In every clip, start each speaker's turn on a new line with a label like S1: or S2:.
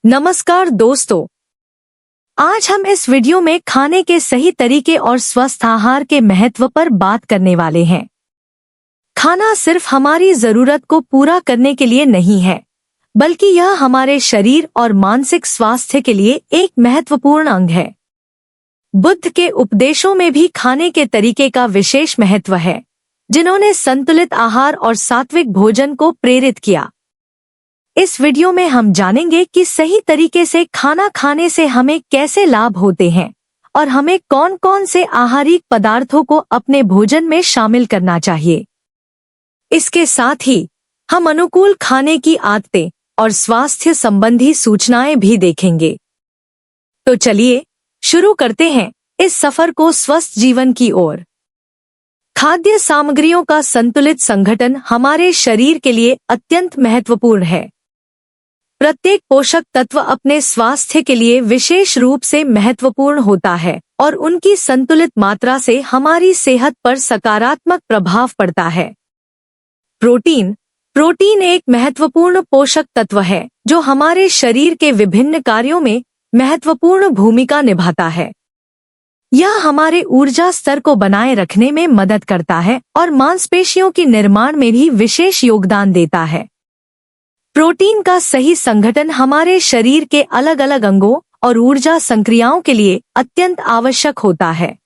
S1: नमस्कार दोस्तों, आज हम इस वीडियो में खाने के सही तरीके और स्वस्थ आहार के महत्व पर बात करने वाले हैं। खाना सिर्फ हमारी जरूरत को पूरा करने के लिए नहीं है, बल्कि यह हमारे शरीर और मानसिक स्वास्थ्य के लिए एक महत्वपूर्ण अंग है। बुद्ध के उपदेशों में भी खाने के तरीके का विशेष महत्व है, जिन्होंने संतुलित आहार और सात्विक भोजन को प्रेरित किया। इस वीडियो में हम जानेंगे कि सही तरीके से खाना खाने से हमें कैसे लाभ होते हैं और हमें कौन कौन से आहारिक पदार्थों को अपने भोजन में शामिल करना चाहिए। इसके साथ ही हम अनुकूल खाने की आदतें और स्वास्थ्य संबंधी सूचनाएं भी देखेंगे। तो चलिए शुरू करते हैं इस सफर को स्वस्थ जीवन की ओर। खाद्य सामग्रियों का संतुलित संगठन हमारे शरीर के लिए अत्यंत महत्वपूर्ण है। प्रत्येक पोषक तत्व अपने स्वास्थ्य के लिए विशेष रूप से महत्वपूर्ण होता है और उनकी संतुलित मात्रा से हमारी सेहत पर सकारात्मक प्रभाव पड़ता है। प्रोटीन एक महत्वपूर्ण पोषक तत्व है जो हमारे शरीर के विभिन्न कार्यों में महत्वपूर्ण भूमिका निभाता है। यह हमारे ऊर्जा स्तर को बनाए रखने में मदद करता है और मांसपेशियों के निर्माण में भी विशेष योगदान देता है। प्रोटीन का सही संगठन हमारे शरीर के अलग अलग अंगों और ऊर्जा संक्रियाओं के लिए अत्यंत आवश्यक होता है।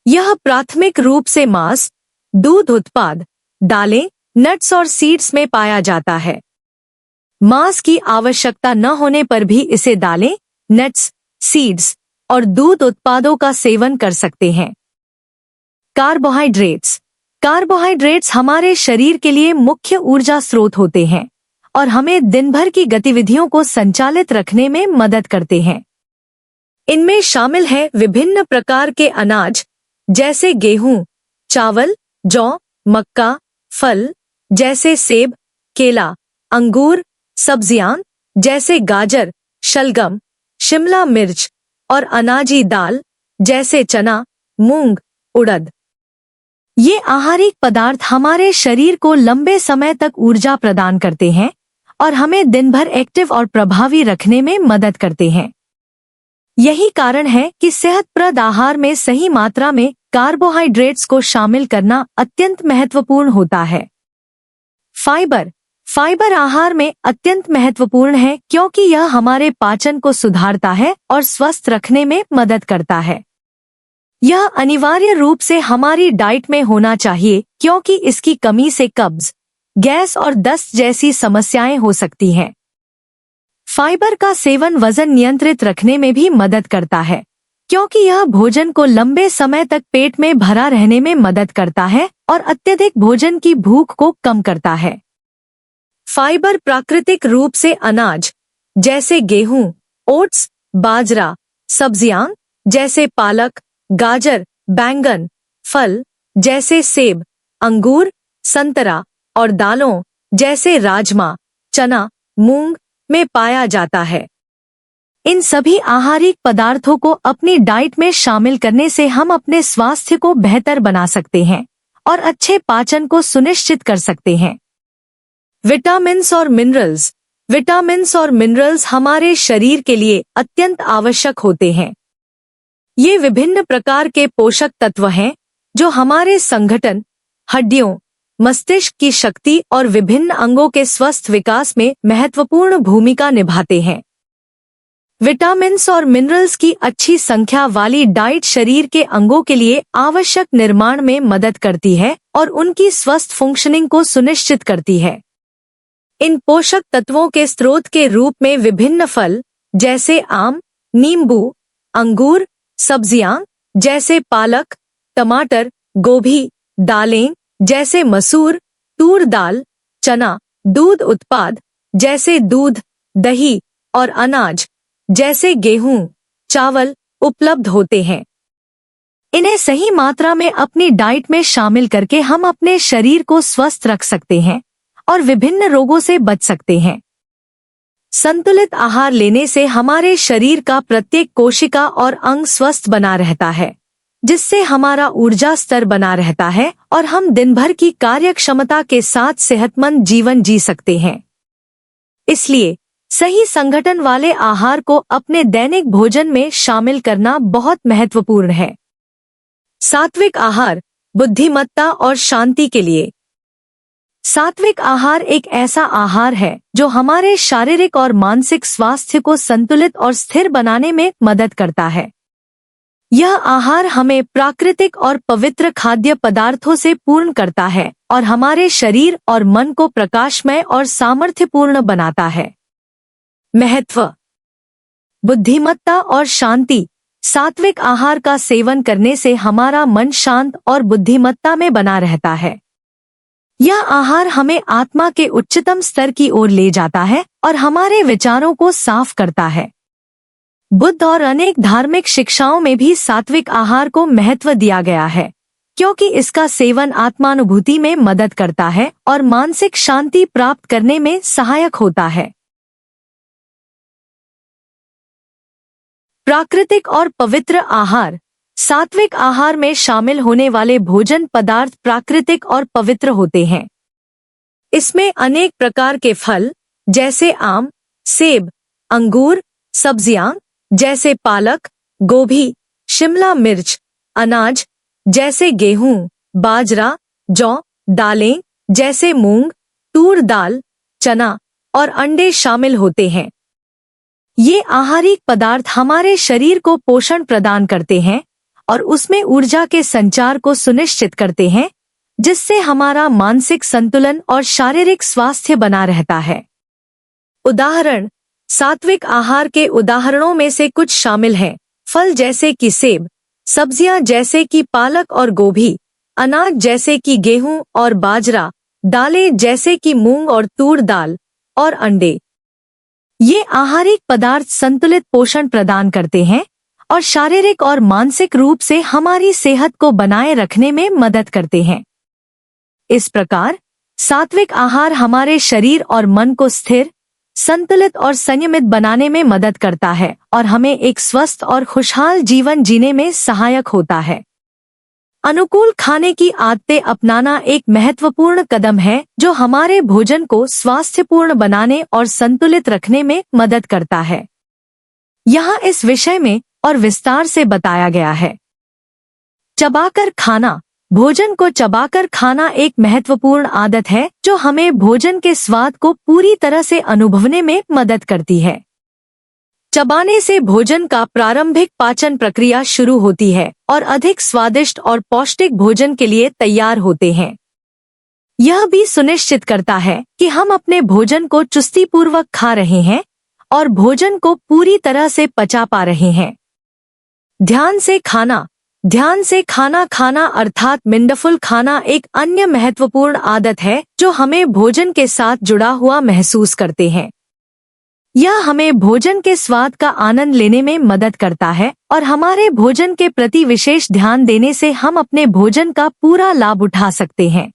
S1: यह प्राथमिक रूप से मांस, दूध उत्पाद, दालें, नट्स और सीड्स में पाया जाता है। मांस की आवश्यकता न होने पर भी इसे दालें, नट्स, सीड्स और दूध उत्पादों का सेवन कर सकते हैं। कार्बोहाइड्रेट्स हमारे शरीर के लिए मुख्य ऊर्जा स्रोत होते हैं और हमें दिन भर की गतिविधियों को संचालित रखने में मदद करते हैं। इनमें शामिल है विभिन्न प्रकार के अनाज जैसे गेहूं, चावल, जौ, मक्का, फल जैसे सेब, केला, अंगूर, सब्जियां जैसे गाजर, शलगम, शिमला मिर्च और अनाजी दाल जैसे चना, मूंग, उड़द। ये आहारिक पदार्थ हमारे शरीर को लंबे समय तक ऊर्जा प्रदान करते हैं और हमें दिन भर एक्टिव और प्रभावी रखने में मदद करते हैं। यही कारण है कि सेहतप्रद आहार में सही मात्रा में कार्बोहाइड्रेट्स को शामिल करना अत्यंत महत्वपूर्ण होता है। फाइबर आहार में अत्यंत महत्वपूर्ण है क्योंकि यह हमारे पाचन को सुधारता है और स्वस्थ रखने में मदद करता है। यह अनिवार्य रूप से हमारी डाइट में होना चाहिए क्योंकि इसकी कमी से कब्ज, गैस और दस्त जैसी समस्याएं हो सकती हैं। फाइबर का सेवन वजन नियंत्रित रखने में भी मदद करता है क्योंकि यह भोजन को लंबे समय तक पेट में भरा रहने में मदद करता है और अत्यधिक भोजन की भूख को कम करता है। फाइबर प्राकृतिक रूप से अनाज जैसे गेहूं, ओट्स, बाजरा, सब्जियां जैसे पालक, गाजर, बैंगन, फल जैसे सेब, अंगूर, संतरा और दालों जैसे राजमा, चना, मूंग में पाया जाता है। इन सभी आहारिक पदार्थों को अपनी डाइट में शामिल करने से हम अपने स्वास्थ्य को बेहतर बना सकते हैं और अच्छे पाचन को सुनिश्चित कर सकते हैं। विटामिन्स और मिनरल्स हमारे शरीर के लिए अत्यंत आवश्यक होते हैं। ये विभिन्न प्रकार के पोषक तत्व हैं जो हमारे संगठन, हड्डियों, मस्तिष्क की शक्ति और विभिन्न अंगों के स्वस्थ विकास में महत्वपूर्ण भूमिका निभाते हैं। विटामिन्स और मिनरल्स की अच्छी संख्या वाली डाइट शरीर के अंगों के लिए आवश्यक निर्माण में मदद करती है और उनकी स्वस्थ फंक्शनिंग को सुनिश्चित करती है। इन पोषक तत्वों के स्रोत के रूप में विभिन्न फल जैसे आम, नींबू, अंगूर, सब्जियां जैसे पालक, टमाटर, गोभी, दालें जैसे मसूर, तूर दाल, चना, दूध उत्पाद जैसे दूध, दही और अनाज जैसे गेहूं, चावल उपलब्ध होते हैं। इन्हें सही मात्रा में अपनी डाइट में शामिल करके हम अपने शरीर को स्वस्थ रख सकते हैं और विभिन्न रोगों से बच सकते हैं। संतुलित आहार लेने से हमारे शरीर का प्रत्येक कोशिका और अंग स्वस्थ बना रहता है, जिससे हमारा ऊर्जा स्तर बना रहता है और हम दिन भर की कार्यक्षमता के साथ सेहतमंद जीवन जी सकते हैं। इसलिए सही संगठन वाले आहार को अपने दैनिक भोजन में शामिल करना बहुत महत्वपूर्ण है। सात्विक आहार बुद्धिमत्ता और शांति के लिए। सात्विक आहार एक ऐसा आहार है जो हमारे शारीरिक और मानसिक स्वास्थ्य को संतुलित और स्थिर बनाने में मदद करता है। यह आहार हमें प्राकृतिक और पवित्र खाद्य पदार्थों से पूर्ण करता है और हमारे शरीर और मन को प्रकाशमय और सामर्थ्यपूर्ण बनाता है। महत्व। बुद्धिमत्ता और शांति। सात्विक आहार का सेवन करने से हमारा मन शांत और बुद्धिमत्ता में बना रहता है। यह आहार हमें आत्मा के उच्चतम स्तर की ओर ले जाता है और हमारे विचारों को साफ करता है। बुद्ध और अनेक धार्मिक शिक्षाओं में भी सात्विक आहार को महत्व दिया गया है, क्योंकि इसका सेवन आत्मानुभूति में मदद करता है और मानसिक शांति प्राप्त करने में सहायक होता है। प्राकृतिक और पवित्र आहार। सात्विक आहार में शामिल होने वाले भोजन पदार्थ प्राकृतिक और पवित्र होते हैं। इसमें अनेक प्रकार के फल जैसे आम, सेब, अंगूर, सब्जियां जैसे पालक, गोभी, शिमला मिर्च, अनाज जैसे गेहूं, बाजरा, जौ, दालें जैसे मूंग, तूर दाल, चना और अंडे शामिल होते हैं। ये आहारी पदार्थ हमारे शरीर को पोषण प्रदान करते हैं और उसमें ऊर्जा के संचार को सुनिश्चित करते हैं, जिससे हमारा मानसिक संतुलन और शारीरिक स्वास्थ्य बना रहता है। उदाहरण। सात्विक आहार के उदाहरणों में से कुछ शामिल हैं। फल जैसे कि सेब, सब्जियां जैसे कि पालक और गोभी, अनाज जैसे कि गेहूं और बाजरा, दालें जैसे कि मूंग और तूर दाल, और अंडे। ये आहारी पदार्थ संतुलित पोषण प्रदान करते हैं और शारीरिक और मानसिक रूप से हमारी सेहत को बनाए रखने में मदद करते हैं। इस प्रकार सात्विक आहार हमारे शरीर और मन को स्थिर, संतुलित और संयमित बनाने में मदद करता है और हमें एक स्वस्थ और खुशहाल जीवन जीने में सहायक होता है। अनुकूल खाने की आदतें अपनाना एक महत्वपूर्ण कदम है जो हमारे भोजन को स्वास्थ्यपूर्ण बनाने और संतुलित रखने में मदद करता है। यहाँ इस विषय में और विस्तार से बताया गया है। चबाकर खाना। भोजन को चबाकर खाना एक महत्वपूर्ण आदत है जो हमें भोजन के स्वाद को पूरी तरह से अनुभवने में मदद करती है। चबाने से भोजन का प्रारंभिक पाचन प्रक्रिया शुरू होती है और अधिक स्वादिष्ट और पौष्टिक भोजन के लिए तैयार होते हैं। यह भी सुनिश्चित करता है कि हम अपने भोजन को चुस्तीपूर्वक खा रहे हैं और भोजन को पूरी तरह से पचा पा रहे हैं। ध्यान से खाना। ध्यान से खाना खाना अर्थात मिंडफुल खाना एक अन्य महत्वपूर्ण आदत है जो हमें भोजन के साथ जुड़ा हुआ महसूस करते हैं। यह हमें भोजन के स्वाद का आनंद लेने में मदद करता है और हमारे भोजन के प्रति विशेष ध्यान देने से हम अपने भोजन का पूरा लाभ उठा सकते हैं।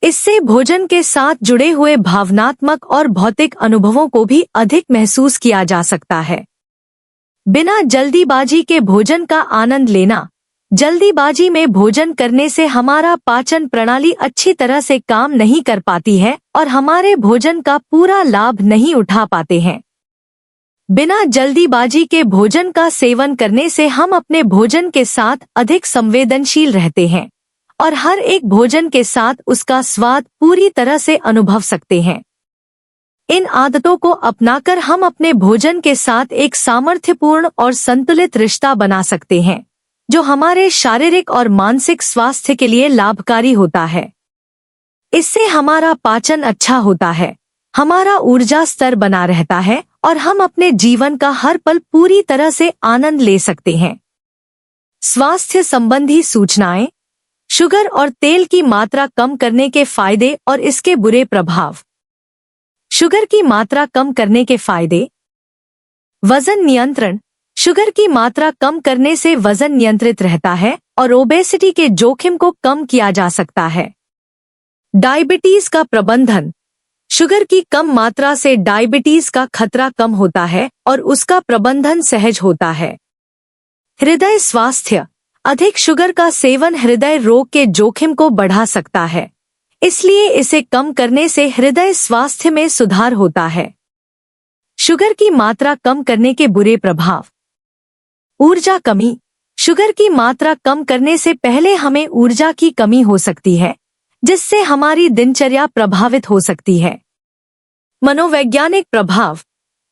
S1: इससे भोजन के साथ जुड़े हुए भावनात्मक और भौतिक अनुभवों को भी अधिक महसूस किया जा सकता है। बिना जल्दीबाजी के भोजन का आनंद लेना। जल्दीबाजी में भोजन करने से हमारा पाचन प्रणाली अच्छी तरह से काम नहीं कर पाती है और हमारे भोजन का पूरा लाभ नहीं उठा पाते हैं। बिना जल्दीबाजी के भोजन का सेवन करने से हम अपने भोजन के साथ अधिक संवेदनशील रहते हैं और हर एक भोजन के साथ उसका स्वाद पूरी तरह से अनुभव सकते हैं। इन आदतों को अपनाकर हम अपने भोजन के साथ एक सामर्थ्यपूर्ण और संतुलित रिश्ता बना सकते हैं, जो हमारे शारीरिक और मानसिक स्वास्थ्य के लिए लाभकारी होता है। इससे हमारा पाचन अच्छा होता है, हमारा ऊर्जा स्तर बना रहता है और हम अपने जीवन का हर पल पूरी तरह से आनंद ले सकते हैं। स्वास्थ्य संबंधी सूचनाएं। शुगर और तेल की मात्रा कम करने के फायदे और इसके बुरे प्रभाव। शुगर की मात्रा कम करने के फायदे। वजन नियंत्रण। शुगर की मात्रा कम करने से वजन नियंत्रित रहता है और ओबेसिटी के जोखिम को कम किया जा सकता है। डायबिटीज का प्रबंधन। शुगर की कम मात्रा से डायबिटीज का खतरा कम होता है और उसका प्रबंधन सहज होता है। हृदय स्वास्थ्य। अधिक शुगर का सेवन हृदय रोग के जोखिम को बढ़ा सकता है, इसलिए इसे कम करने से हृदय स्वास्थ्य में सुधार होता है। शुगर की मात्रा कम करने के बुरे प्रभाव। ऊर्जा कमी। शुगर की मात्रा कम करने से पहले हमें ऊर्जा की कमी हो सकती है, जिससे हमारी दिनचर्या प्रभावित हो सकती है। मनोवैज्ञानिक प्रभाव।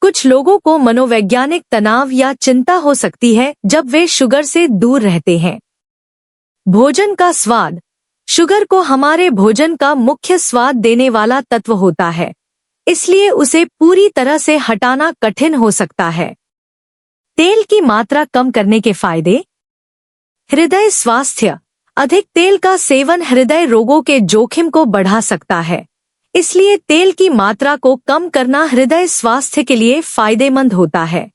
S1: कुछ लोगों को मनोवैज्ञानिक तनाव या चिंता हो सकती है जब वे शुगर से दूर रहते हैं। भोजन का स्वाद। शुगर को हमारे भोजन का मुख्य स्वाद देने वाला तत्व होता है, इसलिए उसे पूरी तरह से हटाना कठिन हो सकता है। तेल की मात्रा कम करने के फायदे। हृदय स्वास्थ्य। अधिक तेल का सेवन हृदय रोगों के जोखिम को बढ़ा सकता है, इसलिए तेल की मात्रा को कम करना हृदय स्वास्थ्य के लिए फायदेमंद होता है।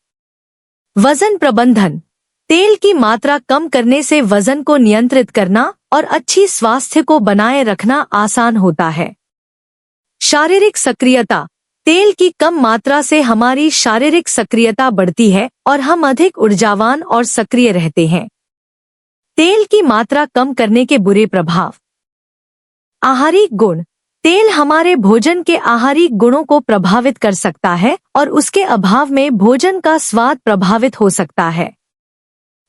S1: वजन प्रबंधन। तेल की मात्रा कम करने से वजन को नियंत्रित करना और अच्छी स्वास्थ्य को बनाए रखना आसान होता है। शारीरिक सक्रियता। तेल की कम मात्रा से हमारी शारीरिक सक्रियता बढ़ती है और हम अधिक ऊर्जावान और सक्रिय रहते हैं। तेल की मात्रा कम करने के बुरे प्रभाव। आहारिक गुण। तेल हमारे भोजन के आहारिक गुणों को प्रभावित कर सकता है और उसके अभाव में भोजन का स्वाद प्रभावित हो सकता है।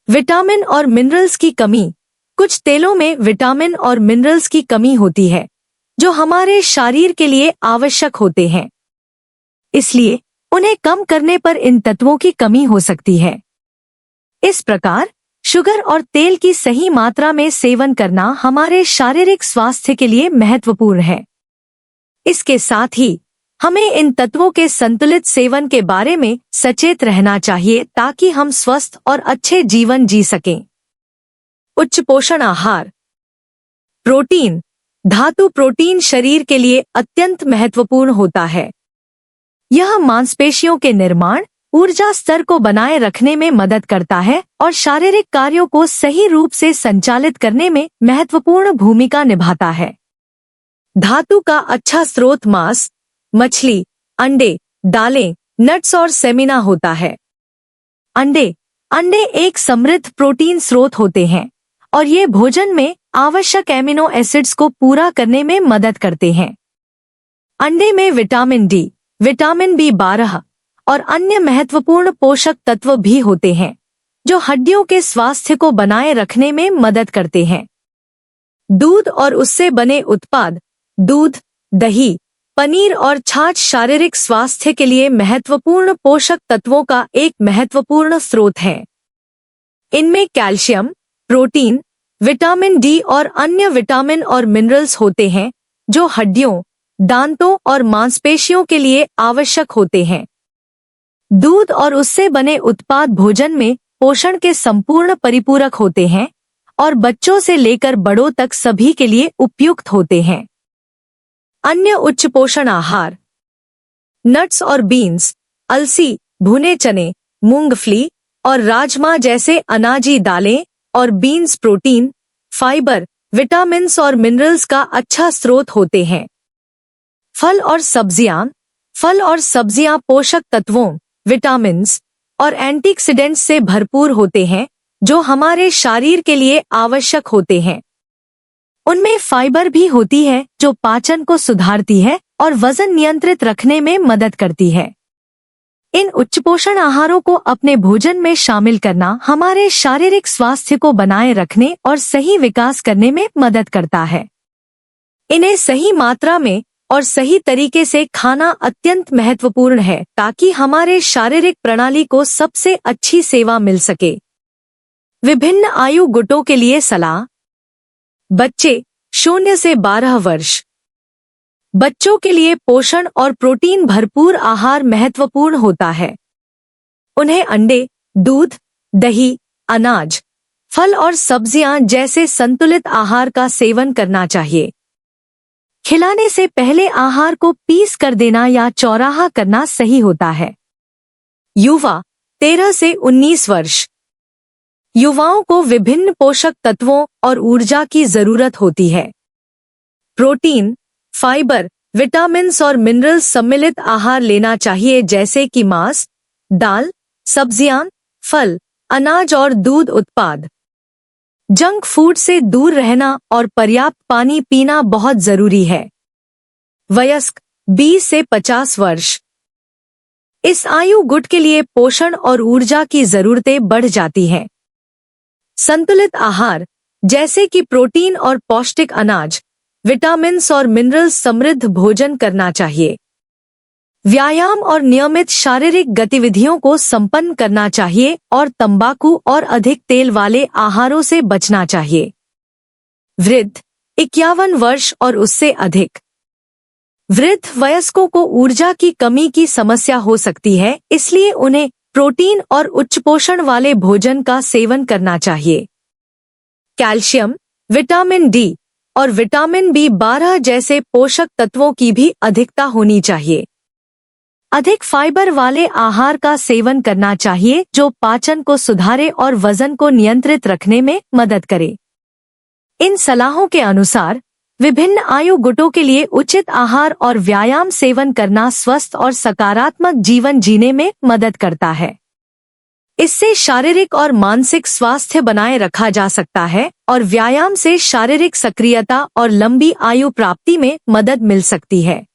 S1: विटामिन और मिनरल्स की कमी। कुछ तेलों में विटामिन और मिनरल्स की कमी होती है, जो हमारे शरीर के लिए आवश्यक होते हैं, इसलिए उन्हें कम करने पर इन तत्वों की कमी हो सकती है। इस प्रकार शुगर और तेल की सही मात्रा में सेवन करना हमारे शारीरिक स्वास्थ्य के लिए महत्वपूर्ण है। इसके साथ ही हमें इन तत्वों के संतुलित सेवन के बारे में सचेत रहना चाहिए ताकि हम स्वस्थ और अच्छे जीवन जी सकें। उच्च पोषण आहार। प्रोटीन। धातु प्रोटीन शरीर के लिए अत्यंत महत्वपूर्ण होता है। यह मांसपेशियों के निर्माण, ऊर्जा स्तर को बनाए रखने में मदद करता है और शारीरिक कार्यों को सही रूप से संचालित करने में महत्वपूर्ण भूमिका निभाता है। धातु का अच्छा स्रोत मांस, मछली, अंडे, दालें, नट्स और सेमिना होता है। अंडे एक समृद्ध प्रोटीन स्रोत होते हैं और ये भोजन में आवश्यक एमिनो एसिड्स को पूरा करने में मदद करते हैं। अंडे में विटामिन डी, विटामिन B12 और अन्य महत्वपूर्ण पोषक तत्व भी होते हैं, जो हड्डियों के स्वास्थ्य को बनाए रखने में मदद करते हैं। दूध और उससे बने उत्पाद, दूध, दही, पनीर और छाछ शारीरिक स्वास्थ्य के लिए महत्वपूर्ण पोषक तत्वों का एक महत्वपूर्ण स्रोत है। इनमें कैल्शियम, प्रोटीन, विटामिन डी और अन्य विटामिन और मिनरल्स होते हैं, जो हड्डियों, दांतों और मांसपेशियों के लिए आवश्यक होते हैं। दूध और उससे बने उत्पाद भोजन में पोषण के संपूर्ण परिपूरक होते हैं और बच्चों से लेकर बड़ों तक सभी के लिए उपयुक्त होते हैं। अन्य उच्च पोषण आहार। नट्स और बीन्स, अलसी, भुने चने, मूंगफली और राजमा जैसे अनाजी दालें और बीन्स प्रोटीन, फाइबर, विटामिन्स और मिनरल्स का अच्छा स्रोत होते हैं। फल और सब्जियां पोषक तत्वों, विटामिन्स और एंटीऑक्सीडेंट्स से भरपूर होते हैं, जो हमारे शरीर के लिए आवश्यक होते हैं। उनमें फाइबर भी होती है, जो पाचन को सुधारती है और वजन नियंत्रित रखने में मदद करती है। इन उच्च पोषण आहारों को अपने भोजन में शामिल करना हमारे शारीरिक स्वास्थ्य को बनाए रखने और सही विकास करने में मदद करता है। इन्हें सही मात्रा में और सही तरीके से खाना अत्यंत महत्वपूर्ण है ताकि हमारे शारीरिक प्रणाली को सबसे अच्छी सेवा मिल सके। विभिन्न आयु गुटों के लिए सलाह। बच्चे 0 से 12 वर्ष। बच्चों के लिए पोषण और प्रोटीन भरपूर आहार महत्वपूर्ण होता है। उन्हें अंडे, दूध, दही, अनाज, फल और सब्जियां जैसे संतुलित आहार का सेवन करना चाहिए। खिलाने से पहले आहार को पीस कर देना या चौराहा करना सही होता है। युवा 13 से 19 वर्ष। युवाओं को विभिन्न पोषक तत्वों और ऊर्जा की जरूरत होती है। प्रोटीन, फाइबर, विटामिन्स और मिनरल्स सम्मिलित आहार लेना चाहिए, जैसे कि मांस, दाल, सब्जियां, फल, अनाज और दूध उत्पाद। जंक फूड से दूर रहना और पर्याप्त पानी पीना बहुत जरूरी है। वयस्क 20 से 50 वर्ष। इस आयु गुट के लिए पोषण और ऊर्जा की जरूरतें बढ़ जाती हैं। संतुलित आहार जैसे कि प्रोटीन और पौष्टिक अनाज, विटामिन्स और मिनरल्स समृद्ध भोजन करना चाहिए। व्यायाम और नियमित शारीरिक गतिविधियों को संपन्न करना चाहिए और तंबाकू और अधिक तेल वाले आहारों से बचना चाहिए। वृद्ध 51 वर्ष और उससे अधिक। वृद्ध वयस्कों को ऊर्जा की कमी की समस्या हो सकती है, इसलिए उन्हें प्रोटीन और उच्च पोषण वाले भोजन का सेवन करना चाहिए। कैल्शियम, विटामिन डी और विटामिन B12 जैसे पोषक तत्वों की भी अधिकता होनी चाहिए। अधिक फाइबर वाले आहार का सेवन करना चाहिए जो पाचन को सुधारे और वजन को नियंत्रित रखने में मदद करे। इन सलाहों के अनुसार विभिन्न आयु गुटों के लिए उचित आहार और व्यायाम सेवन करना स्वस्थ और सकारात्मक जीवन जीने में मदद करता है। इससे शारीरिक और मानसिक स्वास्थ्य बनाए रखा जा सकता है और व्यायाम से शारीरिक सक्रियता और लंबी आयु प्राप्ति में मदद मिल सकती है।